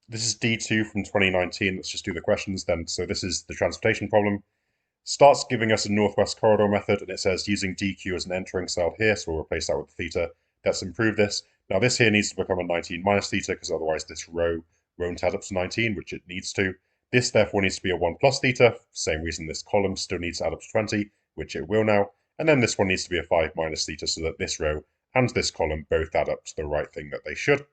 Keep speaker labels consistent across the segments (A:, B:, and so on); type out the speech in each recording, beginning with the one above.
A: This is D2 from 2019. Let's just do the questions then. So this is the transportation problem. Starts giving us a northwest corridor method, and it says using DQ as an entering cell here, so we'll replace that with theta. Let's improve this. Now this here needs to become a 19 minus theta, because otherwise this row won't add up to 19, which it needs to. This therefore needs to be a 1 plus theta, same reason this column still needs to add up to 20, which it will now. And then this one needs to be a 5 minus theta, so that this row and this column both add up to the right thing that they should.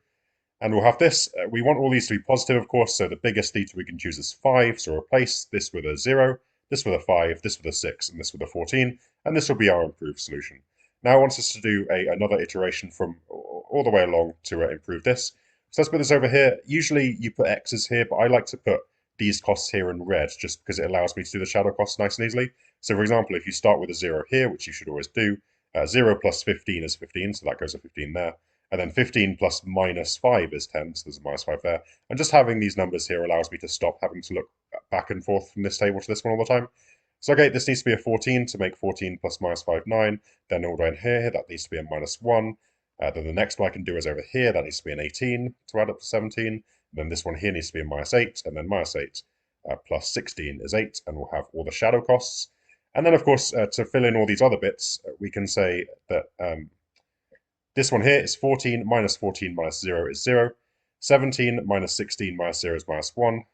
A: And we'll have this. We want all these to be positive, of course, so the biggest theta we can choose is 5, so replace this with a 0, this with a 5, this with a 6, and this with a 14, and this will be our improved solution. Now it wants us to do another iteration from all the way along to improve this. So let's put this over here. Usually you put x's here, but I like to put these costs here in red, just because it allows me to do the shadow costs nice and easily. So for example, if you start with a 0 here, which you should always do, 0 plus 15 is 15, so that goes a 15 there. And then 15 plus minus 5 is 10, so there's a minus 5 there. And just having these numbers here allows me to stop having to look back and forth from this table to this one all the time. So okay, this needs to be a 14 to make 14 plus minus 5, 9. Then all the way in here, that needs to be a minus 1. Then the next one I can do is over here, that needs to be an 18 to add up to 17. And then this one here needs to be a minus 8, and then minus 8 plus 16 is 8, and we'll have all the shadow costs. And then, of course, to fill in all these other bits, we can say that this one here is 14 minus 0 is 0. 17 minus 16 minus 0 is minus 1.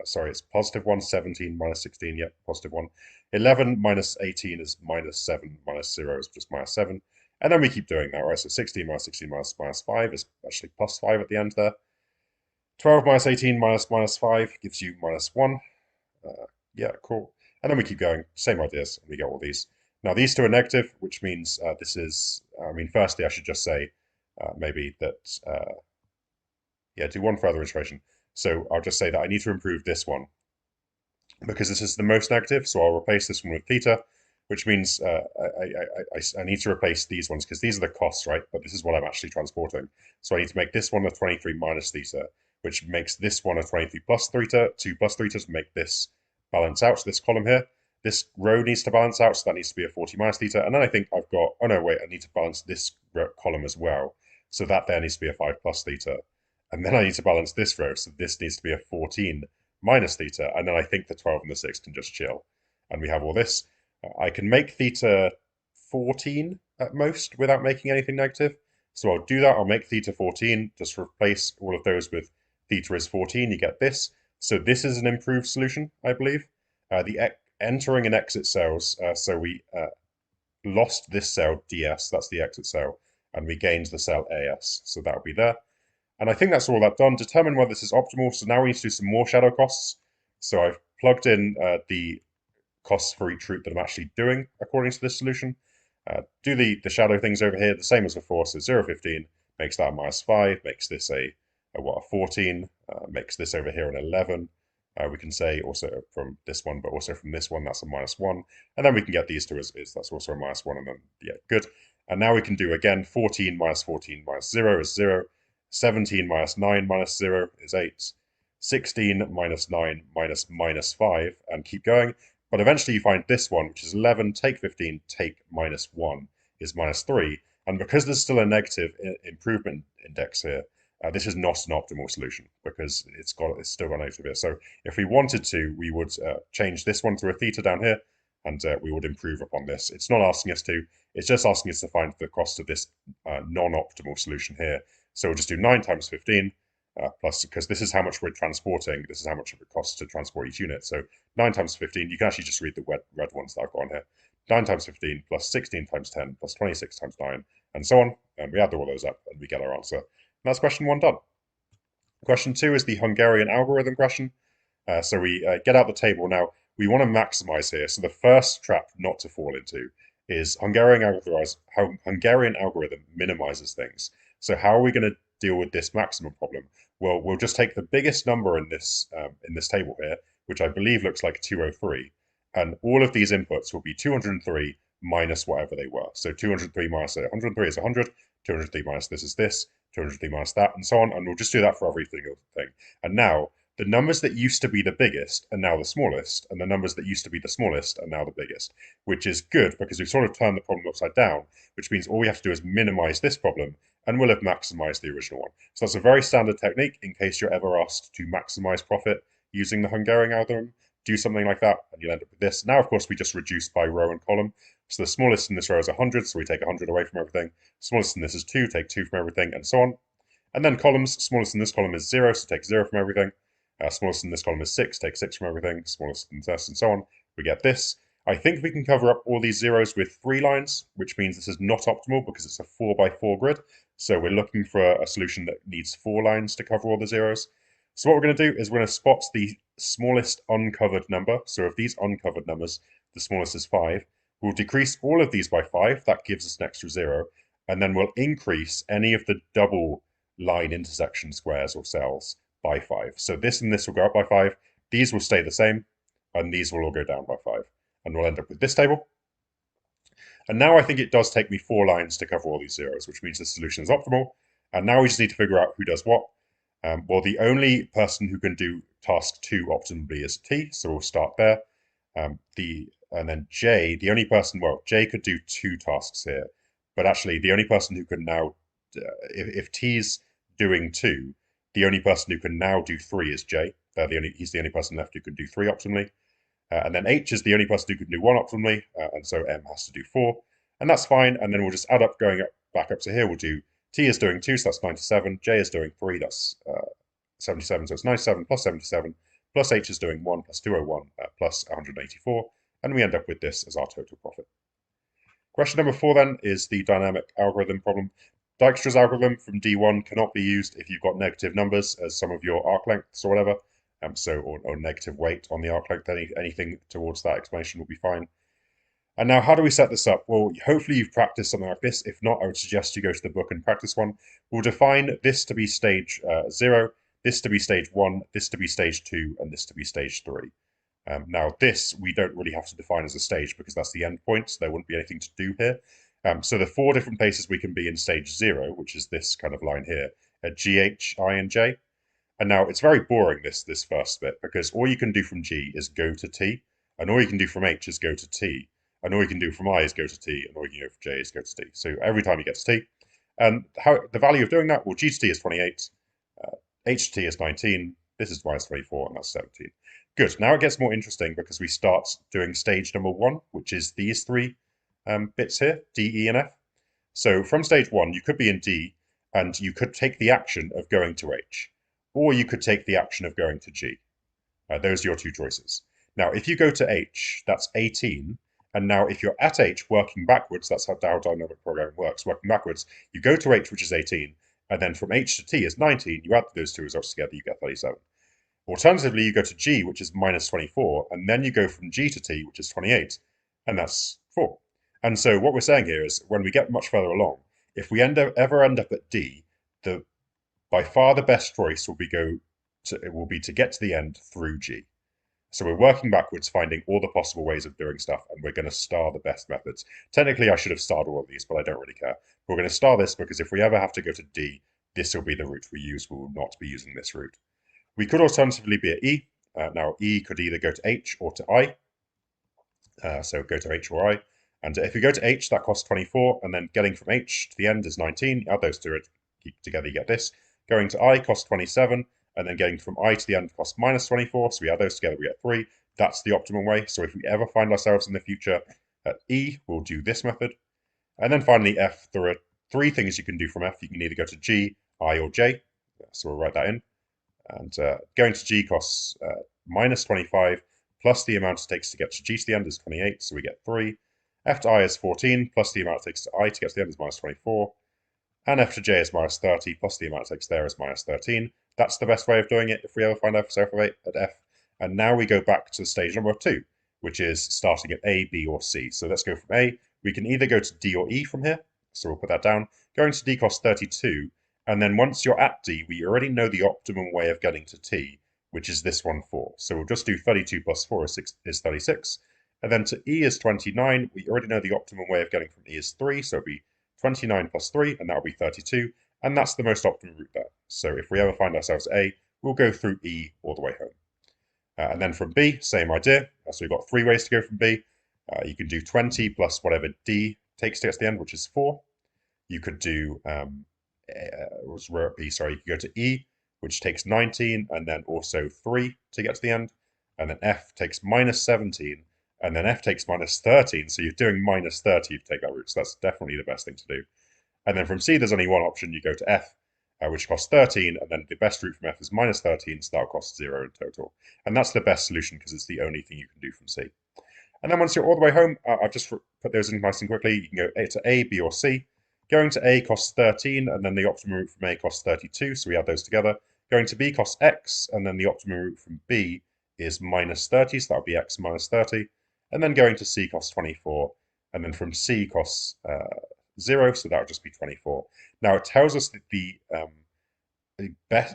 A: Sorry, it's positive 1. 17 minus 16, yep, positive 1. 11 minus 18 is minus 7. Minus 0 is just minus 7. And then we keep doing that, right? So 16 minus minus 5 is actually plus 5 at the end there. 12 minus 18 minus 5 gives you minus 1. Yeah, cool. And then we keep going, same ideas, and we get all these. Now these two are negative, which means this is, firstly I should just say maybe that, yeah, do one further iteration. So I'll just say that I need to improve this one because this is the most negative, so I'll replace this one with theta, which means I need to replace these ones because these are the costs, right? But this is what I'm actually transporting. So I need to make this one a 23 minus theta, which makes this one a 23 plus theta, 2 plus theta to make this balance out. So this column here, this row needs to balance out, so that needs to be a 40 minus theta. And then I think I've got, oh no, wait, I need to balance this column as well. So that there needs to be a 5 plus theta. And then I need to balance this row, so this needs to be a 14 minus theta. And then I think the 12 and the 6 can just chill. And we have all this. I can make theta 14 at most without making anything negative. So I'll do that. I'll make theta 14, just replace all of those with theta is 14. You get this. So this is an improved solution, I believe. The entering and exit cells, so we lost this cell DS, that's the exit cell, and we gained the cell AS, so that'll be there. And I think that's all that done. Determine whether this is optimal, so now we need to do some more shadow costs. So I've plugged in the costs for each route that I'm actually doing according to this solution. Do the shadow things over here, the same as before, so 0, 15 makes that a minus 5, makes this a 14, makes this over here an 11. We can say also from this one, but also from this one, that's a minus 1. And then we can get these two as that's also a minus 1, and then, yeah, good. And now we can do, again, 14 minus 0 is 0. 17 minus 9 minus 0 is 8. 16 minus 9 minus 5, and keep going. But eventually you find this one, which is 11, take 15, take minus 1, is minus 3. And because there's still a negative improvement index here, this is not an optimal solution because it's still got negative here. So if we wanted to, we would change this one to a theta down here, and we would improve upon this. It's not asking us to, it's just asking us to find the cost of this non-optimal solution here. So we'll just do 9 times 15 plus, because this is how much we're transporting, this is how much it costs to transport each unit. So 9 times 15, you can actually just read the red ones that I've got on here. 9 times 15 plus 16 times 10 plus 26 times 9, and so on. And we add all those up and we get our answer. And that's question 1 done. Question 2 is the Hungarian algorithm question. So we get out the table. Now, we want to maximize here. So the first trap not to fall into is Hungarian algorithm minimizes things. So how are we going to deal with this maximum problem? Well, we'll just take the biggest number in this table here, which I believe looks like 203, and all of these inputs will be 203 minus whatever they were. So 203 minus 103 is 100, 203 minus this is this, 203 minus that, and so on. And we'll just do that for every single thing. And now, the numbers that used to be the biggest are now the smallest, and the numbers that used to be the smallest are now the biggest, which is good because we've sort of turned the problem upside down, which means all we have to do is minimize this problem, and we'll have maximized the original one. So that's a very standard technique in case you're ever asked to maximize profit using the Hungarian algorithm. Do something like that, and you'll end up with this. Now, of course, we just reduce by row and column. So the smallest in this row is 100, so we take 100 away from everything. Smallest in this is 2, take 2 from everything, and so on. And then columns, smallest in this column is 0, so take 0 from everything. Smallest in this column is 6, take 6 from everything. Smallest in this, and so on. We get this. I think we can cover up all these zeros with 3 lines, which means this is not optimal because it's a 4x4 grid. So we're looking for a solution that needs 4 lines to cover all the zeros. So what we're going to do is we're going to spot the smallest uncovered number. So of these uncovered numbers, the smallest is 5. We'll decrease all of these by 5. That gives us an extra 0. And then we'll increase any of the double line intersection squares or cells by 5. So this and this will go up by 5. These will stay the same. And these will all go down by 5. And we'll end up with this table. And now I think it does take me 4 lines to cover all these zeros, which means the solution is optimal. And now we just need to figure out who does what. Well, the only person who can do task 2 optimally is T, so we'll start there. And then J, the only person, well, J could do 2 tasks here, but actually the only person who can now, if T's doing 2, the only person who can now do 3 is J. He's the only person left who can do 3 optimally. And then H is the only person who can do 1 optimally, and so M has to do 4. And that's fine, and then we'll just add up going back up to here. We'll do T is doing 2, so that's 97. J is doing 3, that's 77, so it's 97 plus 77, plus H is doing 1 plus 201 plus 184, and we end up with this as our total profit. Question number 4 then is the dynamic algorithm problem. Dijkstra's algorithm from D1 cannot be used if you've got negative numbers as some of your arc lengths or whatever, or negative weight on the arc length. Anything towards that explanation will be fine. And now, how do we set this up? Well, hopefully you've practiced something like this. If not, I would suggest you go to the book and practice one. We'll define this to be stage 0, this to be stage 1, this to be stage 2, and this to be stage 3. Now, this we don't really have to define as a stage because that's the end point, so there wouldn't be anything to do here. So the 4 different places we can be in stage 0, which is this kind of line here, at G, H, I, and J. And now it's very boring, this first bit, because all you can do from G is go to T, and all you can do from H is go to T, and all you can do from I is go to T, and all you can do from J is go to T. So every time you get to T. And the value of doing that, well, G to T is 28, H to T is 19, this is minus 24, and that's 17. Good, now it gets more interesting because we start doing stage number 1, which is these 3 bits here, D, E, and F. So from stage 1, you could be in D, and you could take the action of going to H, or you could take the action of going to G. Those are your 2 choices. Now, if you go to H, that's 18, and now if you're at H working backwards, that's how dynamic programming works, working backwards, you go to H, which is 18, and then from H to T is 19, you add those 2 results together, you get 37. Alternatively, you go to G, which is minus 24, and then you go from G to T, which is 28, and that's 4. And so what we're saying here is when we get much further along, if we ever end up at D, by far the best choice will be to get to the end through G. So we're working backwards, finding all the possible ways of doing stuff, and we're going to star the best methods. Technically, I should have starred all of these, but I don't really care. We're going to star this because if we ever have to go to D, this will be the route we use. We will not be using this route. We could alternatively be at E. Now, E could either go to H or to I. So go to H or I. And if you go to H, that costs 24, and then getting from H to the end is 19. Add those 2 together, you get this. Going to I costs 27, and then getting from I to the end costs minus 24, so we add those together, we get 3. That's the optimum way. So if we ever find ourselves in the future at E, we'll do this method. And then finally, F, there are 3 things you can do from F. You can either go to G, I, or J. So we'll write that in. And going to G costs minus 25, plus the amount it takes to get to G to the end is 28, so we get 3. F to I is 14, plus the amount it takes to I to get to the end is minus 24. And F to J is minus 30, plus the amount it takes there is minus 13. That's the best way of doing it if we ever find ourselves at F. And now we go back to stage number 2, which is starting at A, B, or C. So let's go from A. We can either go to D or E from here, so we'll put that down. Going to D costs 32, and then once you're at D, we already know the optimum way of getting to T, which is this one 4. So we'll just do 32 plus 4 is 36. And then to E is 29. We already know the optimum way of getting from E is 3, so it'll be 29 plus 3, and that'll be 32. And that's the most optimum route there. So if we ever find ourselves A, we'll go through E all the way home. And then from B, same idea. So we've got 3 ways to go from B. You can do 20 plus whatever D takes to get to the end, which is 4. You could do, we're at B, sorry, you could go to E, which takes 19, and then also 3 to get to the end. And then F takes minus 17, and then F takes minus 13. So you're doing minus 30 to take that route. So that's definitely the best thing to do. And then from C, there's only one option. You go to F, which costs 13, and then the best route from F is minus 13, so that'll cost 0 in total. And that's the best solution because it's the only thing you can do from C. And then once you're all the way home, I've just put those in nice and quickly. You can go to A, B, or C. Going to A costs 13, and then the optimum route from A costs 32, so we add those together. Going to B costs X, and then the optimum route from B is minus 30, so that'll be X minus 30. And then going to C costs 24, and then from C costs 0, so that would just be 24. Now it tells us that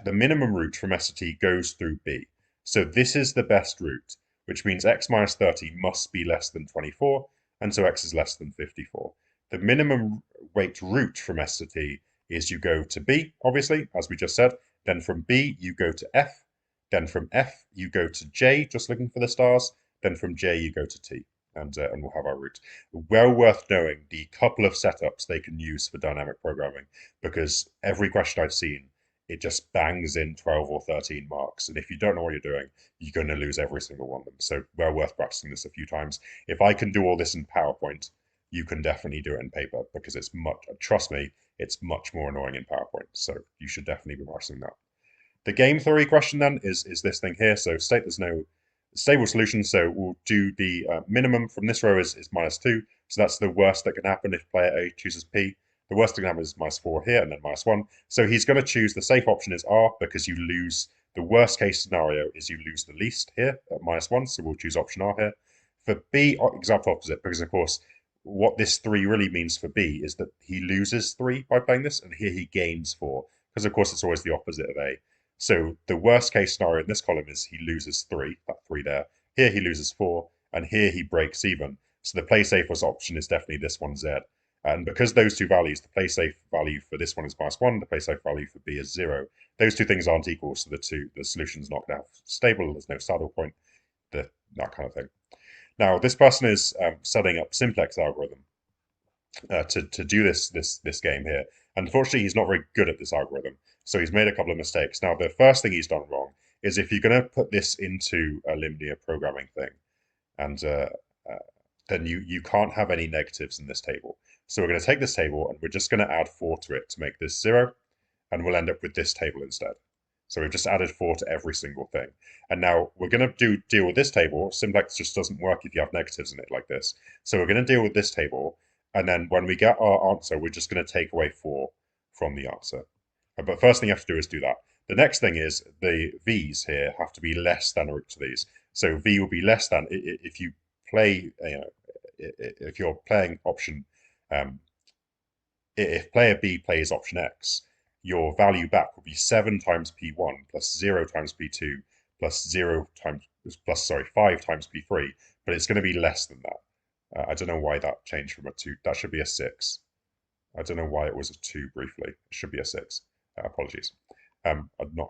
A: the minimum route from S to T goes through B. So this is the best route, which means X minus 30 must be less than 24, and so X is less than 54. The minimum weight route from S to T is you go to B, obviously, as we just said. Then from B, you go to F. Then from F, you go to J, just looking for the stars. Then from J, you go to T, and we'll have our route. Well worth knowing the couple of setups they can use for dynamic programming, because every question I've seen, it just bangs in 12 or 13 marks. And if you don't know what you're doing, you're going to lose every single one of them. So well worth practicing this a few times. If I can do all this in PowerPoint, you can definitely do it in paper because it's trust me, it's much more annoying in PowerPoint. So you should definitely be practicing that. The game theory question then is this thing here. So state there's no stable solution. So we'll do the minimum from this row is minus 2. So that's the worst that can happen if player A chooses P. The worst that can happen is minus 4 here and then minus 1. So he's going to choose the safe option is R because you lose. The worst case scenario is you lose the least here at minus 1. So we'll choose option R here. For B, exact opposite, because of course, what this 3 really means for B is that he loses 3 by playing this, and here he gains 4, because of course it's always the opposite of A. So the worst case scenario in this column is he loses 3, that 3 there. Here he loses 4, and here he breaks even. So the play safest option is definitely this one, Z. And because those two values, the play safe value for this one is minus 1, the play safe value for B is 0. Those two things aren't equal, so the solution's not going to have stable, there's no saddle point, that kind of thing. Now, this person is setting up simplex algorithm to do this game here. Unfortunately, he's not very good at this algorithm, so he's made a couple of mistakes. Now, the first thing he's done wrong is if you're going to put this into a linear programming thing, and then you can't have any negatives in this table. So we're going to take this table and we're just going to add 4 to it to make this 0, and we'll end up with this table instead. So we've just added 4 to every single thing. And now we're going to deal with this table. Simplex just doesn't work if you have negatives in it like this. So we're going to deal with this table. And then when we get our answer, we're just going to take away 4 from the answer. But first thing you have to do is do that. The next thing is the V's here have to be less than or equal to these. So V will be less than if you play, if you're playing option, if player B plays option X, your value back will be 7 times P1 plus 0 times P2 plus 5 times P3, but it's going to be less than that. I don't know why that changed from a 2. That should be a 6. I don't know why it was a 2 briefly. It should be a 6. Apologies. I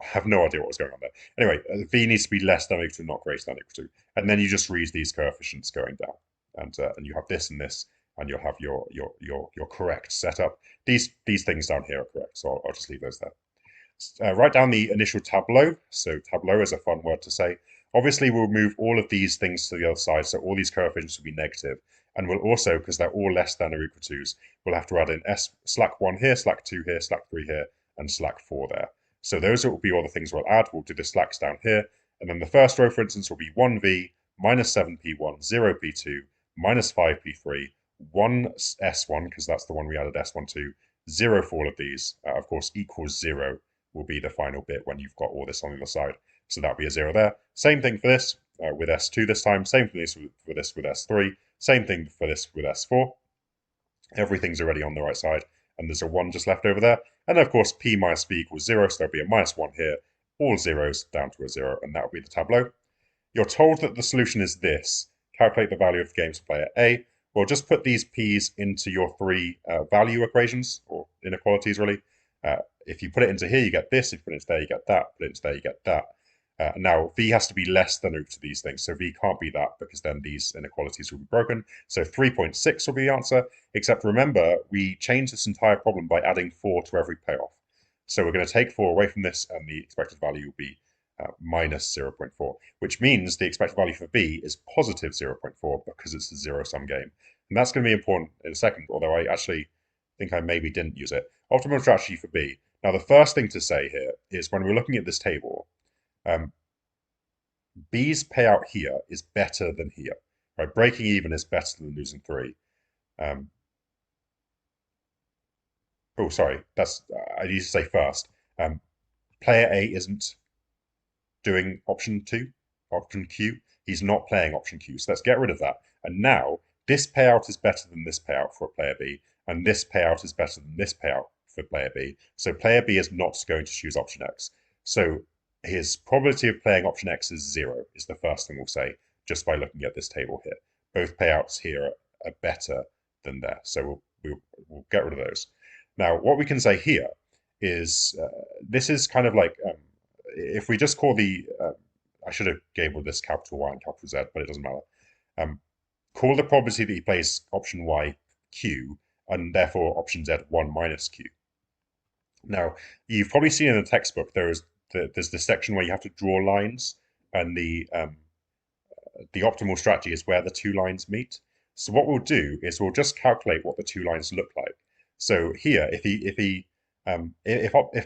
A: have no idea what was going on there. Anyway, V needs to be less than or equal to, not greater than or equal to. And then you just read these coefficients going down. And you have this and this, and you'll have your correct setup. These things down here are correct, so I'll just leave those there. Write down the initial tableau. So tableau is a fun word to say. Obviously, we'll move all of these things to the other side, so all these coefficients will be negative. And we'll also, because they're all less than or equal to's, we'll have to add in slack 1 here, slack 2 here, slack 3 here, and slack 4 there. So those will be all the things we'll add. We'll do the slacks down here. And then the first row, for instance, will be 1V, minus 7P1, 0P2, minus 5P3, 1 S1, because that's the one we added S1 to, 0 for all of these. Of course, equals 0 will be the final bit when you've got all this on the other side. So that'll be a 0 there. Same thing for this with S2 this time. Same for this with S3. Same thing for this with S4. Everything's already on the right side. And there's a 1 just left over there. And of course, P minus B equals 0. So there'll be a minus 1 here. All zeros down to a 0. And that will be the tableau. You're told that the solution is this. Calculate the value of the games for player A. Well, just put these P's into your 3 value equations, or inequalities really. if you put it into here, you get this. If you put it into there, you get that. Put it into there, you get that. Now, v has to be less than root of these things. So v can't be that because then these inequalities will be broken. So 3.6 will be the answer, except remember, we changed this entire problem by adding 4 to every payoff. So we're going to take 4 away from this, and the expected value will be minus 0.4, which means the expected value for b is positive 0.4 because it's a zero-sum game. And that's going to be important in a second, although I actually think I maybe didn't use it. Optimal strategy for b. Now, the first thing to say here is when we're looking at this table, B's payout here is better than here. Right? Breaking even is better than losing 3. Oh, sorry. I need to say first. Player A isn't doing option Q. He's not playing option Q. So let's get rid of that. And now this payout is better than this payout for player B, and this payout is better than this payout for player B. So player B is not going to choose option X. So his probability of playing option X is 0, is the first thing we'll say, just by looking at this table here. Both payouts here are better than there, so we'll get rid of those. Now, what we can say here is, this is kind of like, if we just call the, I should have labeled this capital Y and capital Z, but it doesn't matter. Call the probability that he plays option Y Q, and therefore option Z 1 minus Q. Now, you've probably seen in the textbook there's this section where you have to draw lines, and the optimal strategy is where the two lines meet. So what we'll do is we'll just calculate what the two lines look like. So here, if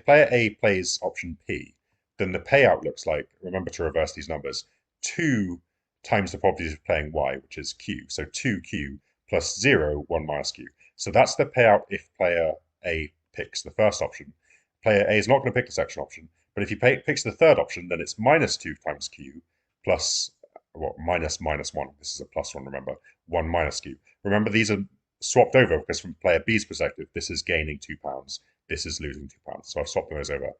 A: player A plays option P, then the payout looks like, remember to reverse these numbers, 2 times the probability of playing Y, which is Q. So 2Q plus 0, 1 minus Q. So that's the payout if player A picks the first option. Player A is not going to pick the second option, but if he picks the third option, then it's minus 2 times Q plus, well, minus 1. This is a plus 1, remember. 1 minus Q. Remember, these are swapped over because from player B's perspective, this is gaining £2. This is losing £2. So I've swapped those over.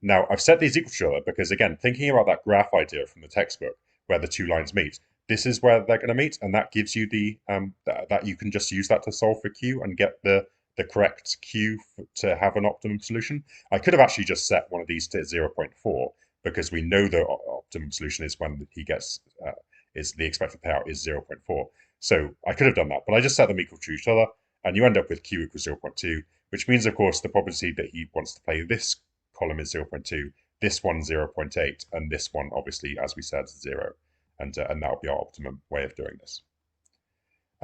A: Now, I've set these equal to each other because, again, thinking about that graph idea from the textbook where the two lines meet, this is where they're going to meet, and that gives you the, that you can just use that to solve for Q and get the correct Q to have an optimum solution. I could have actually just set one of these to 0.4 because we know the optimum solution is when he gets, is the expected payout is 0.4. So I could have done that, but I just set them equal to each other, and you end up with Q equals 0.2, which means, of course, the probability that he wants to play this column is 0.2, this one 0.8, and this one, obviously, as we said, 0. And that'll be our optimum way of doing this.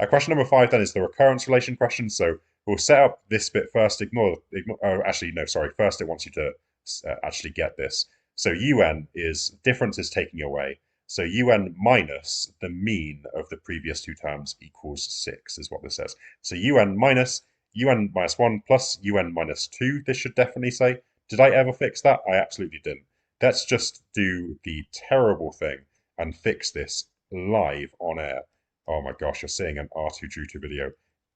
A: Question number 5 then is the recurrence relation question. So we'll set up this bit first. First it wants you to actually get this. So UN is, difference is taking away. So UN minus the mean of the previous two terms equals 6 is what this says. So UN minus 1 plus UN minus 2, this should definitely say. Did I ever fix that? I absolutely didn't. Let's just do the terrible thing and fix this live on air. Oh my gosh, you're seeing an R2D2 video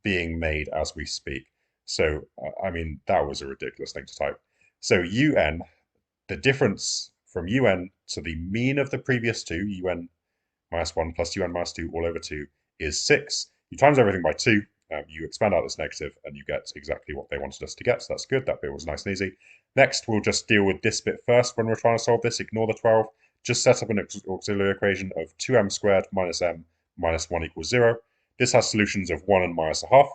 A: being made as we speak. So, I mean, that was a ridiculous thing to type. So UN, the difference from UN to the mean of the previous two, UN minus 1 plus UN minus 2 all over 2, is 6. You times everything by 2, you expand out this negative, and you get exactly what they wanted us to get, so that's good. That bit was nice and easy. Next, we'll just deal with this bit first when we're trying to solve this. Ignore the 12. Just set up an auxiliary equation of 2m squared minus m minus 1 equals 0. This has solutions of 1 and minus a half,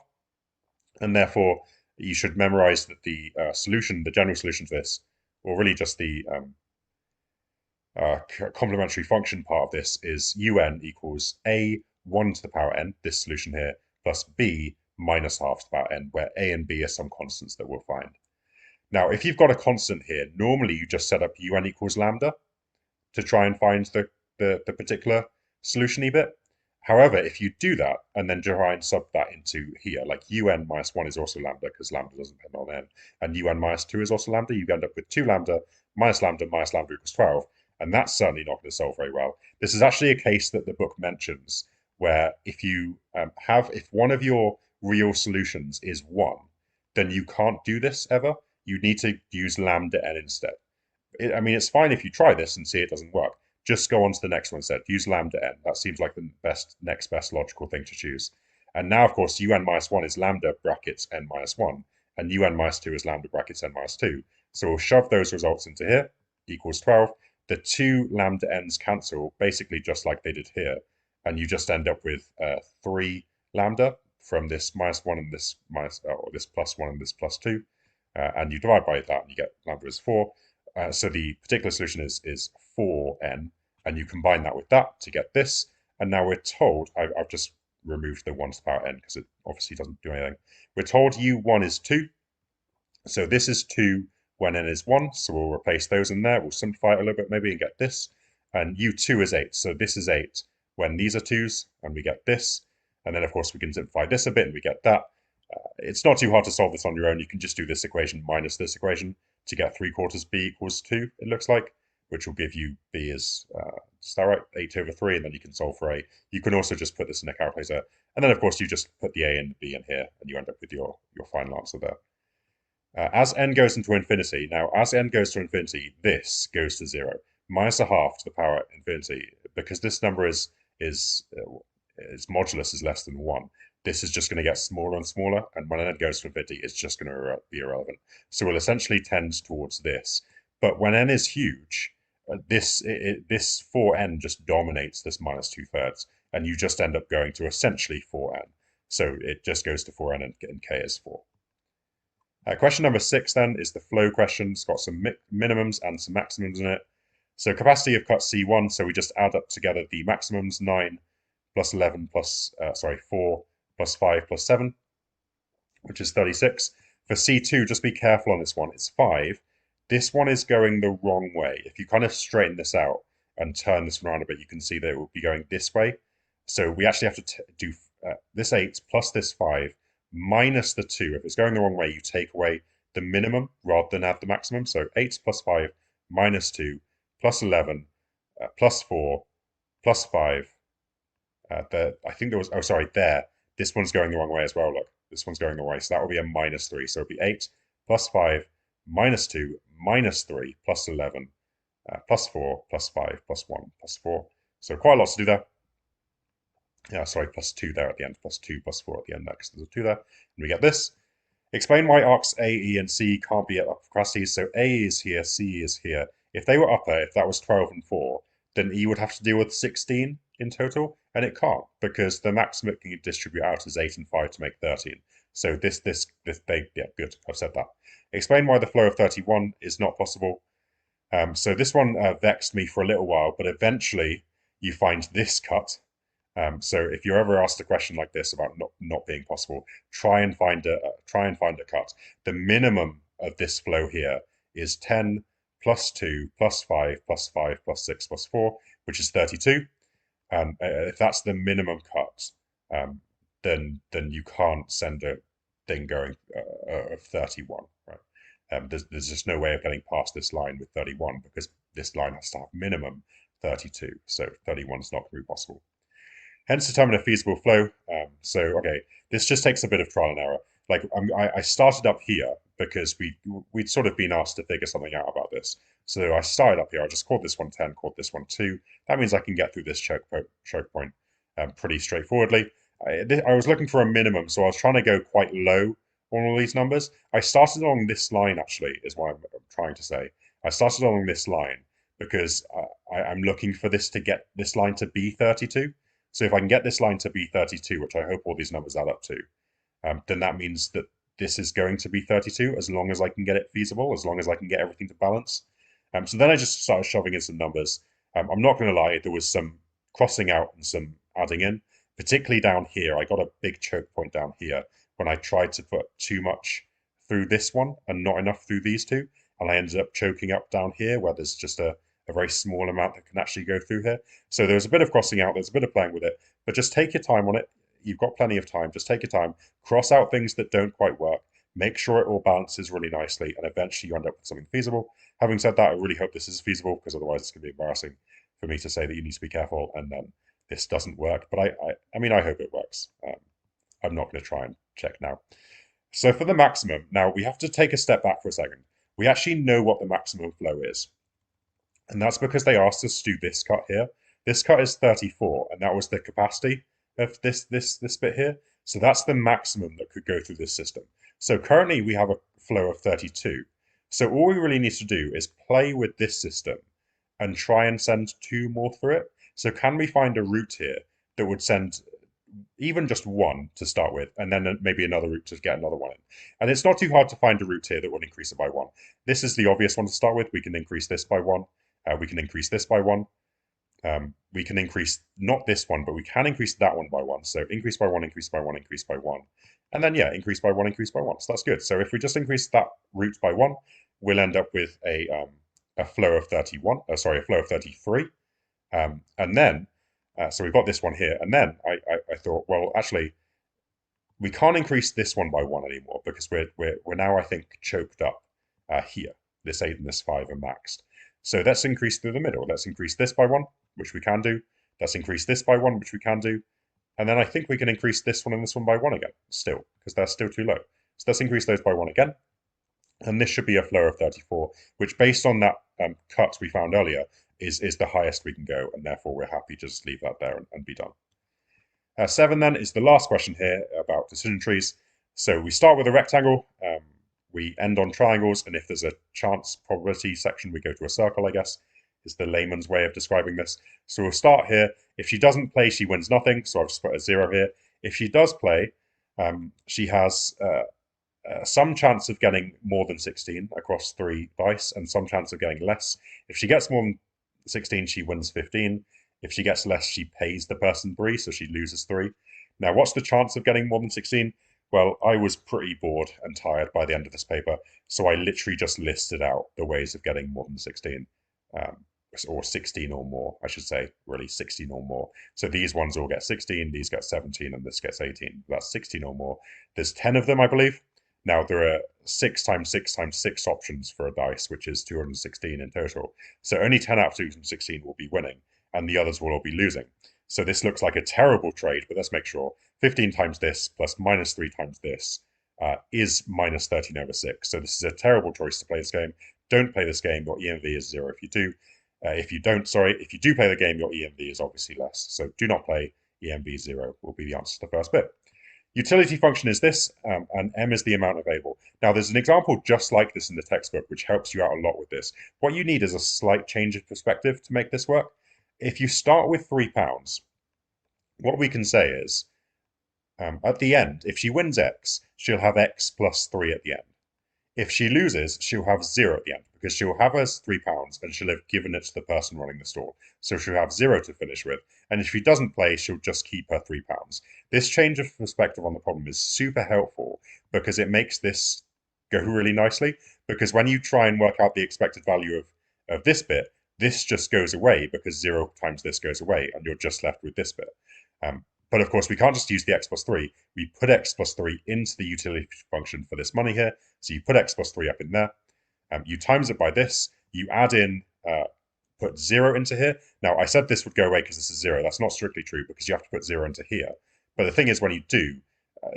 A: and therefore you should memorize that the solution, the general solution to this, or really just the complementary function part of this, is un equals a 1 to the power n, this solution here, plus b minus half to the power n, where a and b are some constants that we'll find. Now, if you've got a constant here, normally you just set up un equals lambda to try and find the particular solution-y bit. However, if you do that and then try and sub that into here, like un minus 1 is also lambda because lambda doesn't depend on n, and un minus 2 is also lambda, you end up with 2 lambda minus lambda equals 12. And that's certainly not going to solve very well. This is actually a case that the book mentions where if you if one of your real solutions is 1, then you can't do this ever. You need to use lambda n instead. I mean, it's fine if you try this and see it doesn't work. Just go on to the next one instead. Use lambda n. That seems like the next best logical thing to choose. And now, of course, un minus 1 is lambda brackets n minus 1, and un minus 2 is lambda brackets n minus 2. So we'll shove those results into here, equals 12. The two lambda n's cancel, basically just like they did here, and you just end up with 3 lambda from this -1 and this or this +1 and this +2, and you divide by that and you get lambda is 4. So the particular solution is 4n, and you combine that with that to get this. And now we're told, I've just removed the 1 to the power n because it obviously doesn't do anything. We're told u1 is 2. So this is 2 when n is 1. So we'll replace those in there. We'll simplify it a little bit maybe and get this. And u2 is 8. So this is 8 when these are 2's, and we get this. And then, of course, we can simplify this a bit and we get that. It's not too hard to solve this on your own. You can just do this equation minus this equation to get 3/4 b equals 2, it looks like, which will give you b is, is that right? 8/3, and then you can solve for a. You can also just put this in a calculator. And then, of course, you just put the a and the b in here, and you end up with your final answer there. As n goes into infinity, now as n goes to infinity, this goes to 0. -1/2 to the power infinity, because this number is its modulus is less than 1. This is just going to get smaller and smaller, and when n goes to infinity, it's just going to be irrelevant. So we'll essentially tend towards this. But when n is huge, this 4n just dominates this -2/3, and you just end up going to essentially 4n. So it just goes to 4n and k is 4. Question number 6 then is the flow question. It's got some minimums and some maximums in it. So capacity of cut C1, so we just add up together the maximums, 9 plus 11 plus, 4 plus 5 plus 7, which is 36. For C2, just be careful on this one, it's 5. This one is going the wrong way. If you kind of straighten this out and turn this one around a bit, you can see that it will be going this way. So we actually have to do this 8 plus this 5 minus the 2. If it's going the wrong way, you take away the minimum rather than add the maximum. So 8 plus 5 minus 2 plus 11 plus 4 plus 5. I think there was, oh, sorry, there. This one's going the wrong way as well, look. This one's going the wrong way, so that will be a -3. So it'll be 8 plus 5 minus 2 minus 3 plus 11 plus 4 plus 5 plus 1 plus 4. So quite a lot to do there. Yeah, sorry, plus 2 there at the end, plus 2 plus 4 at the end next. There's a 2 there. And we get this. Explain why arcs A, E, and C can't be at upper capacities. So A is here, C is here. If they were upper, if that was 12 and 4, then E would have to deal with 16 in total, and it can't, because the maximum it can distribute out is 8 and 5 to make 13. So yeah, good, I've said that. Explain why the flow of 31 is not possible. So this one vexed me for a little while, but eventually you find this cut. So if you're ever asked a question like this about not being possible, try and find a cut. The minimum of this flow here is 10 plus 2 plus 5 plus 5 plus 6 plus 4, which is 32. If that's the minimum cut, then you can't send a thing going of 31, right? There's just no way of getting past this line with 31, because this line has to have minimum 32. So 31 is not going to be possible. Hence, determine a feasible flow. So, okay, this just takes a bit of trial and error. Like, I started up here because we'd sort of been asked to figure something out about this. So I started up here. I just called this one 10, called this one 2. That means I can get through this choke point pretty straightforwardly. I was looking for a minimum, so I was trying to go quite low on all these numbers. I started along this line, actually, is what I'm trying to say. I started along this line because I'm looking for this line to be 32. So if I can get this line to be 32, which I hope all these numbers add up to, then that means that this is going to be 32, as long as I can get it feasible, as long as I can get everything to balance. So then I just started shoving in some numbers. I'm not going to lie, there was some crossing out and some adding in, particularly down here. I got a big choke point down here when I tried to put too much through this one and not enough through these two. And I ended up choking up down here where there's just a very small amount that can actually go through here. So there's a bit of crossing out, there's a bit of playing with it, but just take your time on it. You've got plenty of time. Just take your time, cross out things that don't quite work, make sure it all balances really nicely, and eventually you end up with something feasible. Having said that, I really hope this is feasible, because otherwise it's going to be embarrassing for me to say that you need to be careful and then this doesn't work. But I mean, I hope it works. I'm not going to try and check now. So for the maximum, now we have to take a step back for a second. We actually know what the maximum flow is. And that's because they asked us to do this cut here. This cut is 34, and that was the capacity of this bit here. So that's the maximum that could go through this system. So currently we have a flow of 32. So all we really need to do is play with this system and try and send 2 more through it. So can we find a route here that would send even just 1 to start with, and then maybe another route to get another 1 in? And it's not too hard to find a route here that would increase it by 1. This is the obvious one to start with. We can increase this by 1. We can increase this by 1. We can increase not this one, but we can increase that one by 1. So increase by 1, increase by 1, increase by 1. And then, yeah, increase by 1, increase by 1. So that's good. So if we just increase that route by 1, we'll end up with a flow of 31. A flow of 33. And then, so we've got this one here. And then I thought, well, actually, we can't increase this one by 1 anymore because we're now, I think, choked up here. This 8 and this 5 are maxed. So let's increase through the middle. Let's increase this by 1, which we can do. Let's increase this by 1, which we can do. And then I think we can increase this one and this one by 1 again, still, because they're still too low. So let's increase those by 1 again. And this should be a flow of 34, which based on that cut we found earlier, is the highest we can go. And therefore, we're happy to just leave that there and be done. 7 then is the last question here about decision trees. So we start with a rectangle. We end on triangles, and if there's a chance probability section, we go to a circle, I guess, is the layman's way of describing this. So we'll start here. If she doesn't play, she wins nothing, so I've just put a 0 here. If she does play, she has some chance of getting more than 16 across 3 dice, and some chance of getting less. If she gets more than 16, she wins 15. If she gets less, she pays the person 3, so she loses 3. Now, what's the chance of getting more than 16? Well, I was pretty bored and tired by the end of this paper, so I literally just listed out the ways of getting more than 16, or 16 or more, I should say, really 16 or more. So these ones all get 16, these get 17, and this gets 18. That's 16 or more. There's 10 of them, I believe. Now, there are 6 times 6 times 6 options for a dice, which is 216 in total. So only 10 out of 216 will be winning, and the others will all be losing. So this looks like a terrible trade, but let's make sure. 15 times this plus minus 3 times this is minus 13 over 6. So this is a terrible choice to play this game. Don't play this game. Your EMV is 0 if you do. If you do play the game, your EMV is obviously less. So do not play. EMV 0 will be the answer to the first bit. Utility function is this, and M is the amount available. Now, there's an example just like this in the textbook, which helps you out a lot with this. What you need is a slight change of perspective to make this work. If you start with £3, what we can say is, at the end, if she wins X, she'll have X plus 3 at the end. If she loses, she'll have 0 at the end, because she'll have her £3 and she'll have given it to the person running the store. So she'll have 0 to finish with. And if she doesn't play, she'll just keep her £3. This change of perspective on the problem is super helpful because it makes this go really nicely. Because when you try and work out the expected value of this bit, this just goes away because 0 times this goes away and you're just left with this bit. But of course, we can't just use the X plus 3. We put X plus 3 into the utility function for this money here. So you put X plus 3 up in there. You times it by this. You add in, put 0 into here. Now, I said this would go away because this is 0. That's not strictly true because you have to put 0 into here. But the thing is, when you do,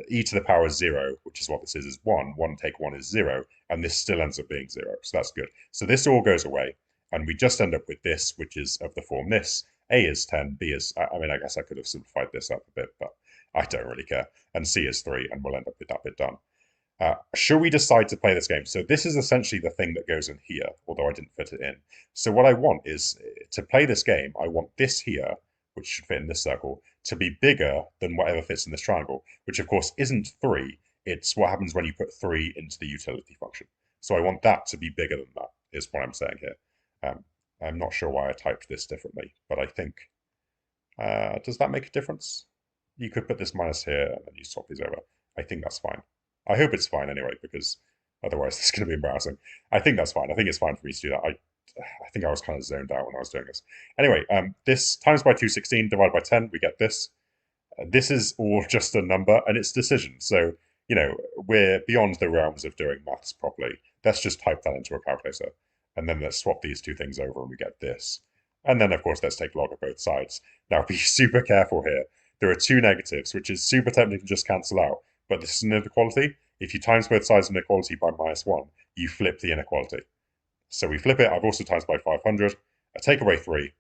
A: e to the power 0, which is what this is 1. 1 take 1 is 0. And this still ends up being 0. So that's good. So this all goes away. And we just end up with this, which is of the form this. A is 10, B is, I mean, I guess I could have simplified this up a bit, but I don't really care. And C is 3, and we'll end up with that bit done. Should we decide to play this game? So this is essentially the thing that goes in here, although I didn't fit it in. So what I want is, to play this game, I want this here, which should fit in this circle, to be bigger than whatever fits in this triangle, which of course isn't 3. It's what happens when you put 3 into the utility function. So I want that to be bigger than that, is what I'm saying here. I'm not sure why I typed this differently, but I think, does that make a difference? You could put this minus here and then you swap these over. I think that's fine. I hope it's fine anyway, because otherwise it's going to be embarrassing. I think that's fine. I think it's fine for me to do that. I think I was kind of zoned out when I was doing this. Anyway, this times by 216 divided by 10, we get this. This is all just a number and it's decision. So, you know, we're beyond the realms of doing maths properly. Let's just type that into a calculator. And then let's swap these two things over and we get this. And then, of course, let's take log of both sides. Now, be super careful here. There are 2 negatives, which is super tempting to just cancel out. But this is an inequality. If you times both sides of an inequality by -1, you flip the inequality. So we flip it. I've also times by 500. I take away 3.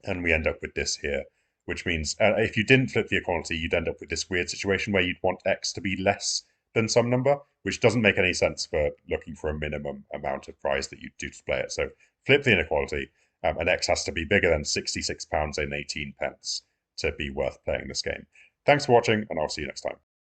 A: And we end up with this here, which means if you didn't flip the equality, you'd end up with this weird situation where you'd want X to be less than some number, which doesn't make any sense for looking for a minimum amount of prize that you do to play it. So flip the inequality, and X has to be bigger than £66.18 to be worth playing this game. Thanks for watching, and I'll see you next time.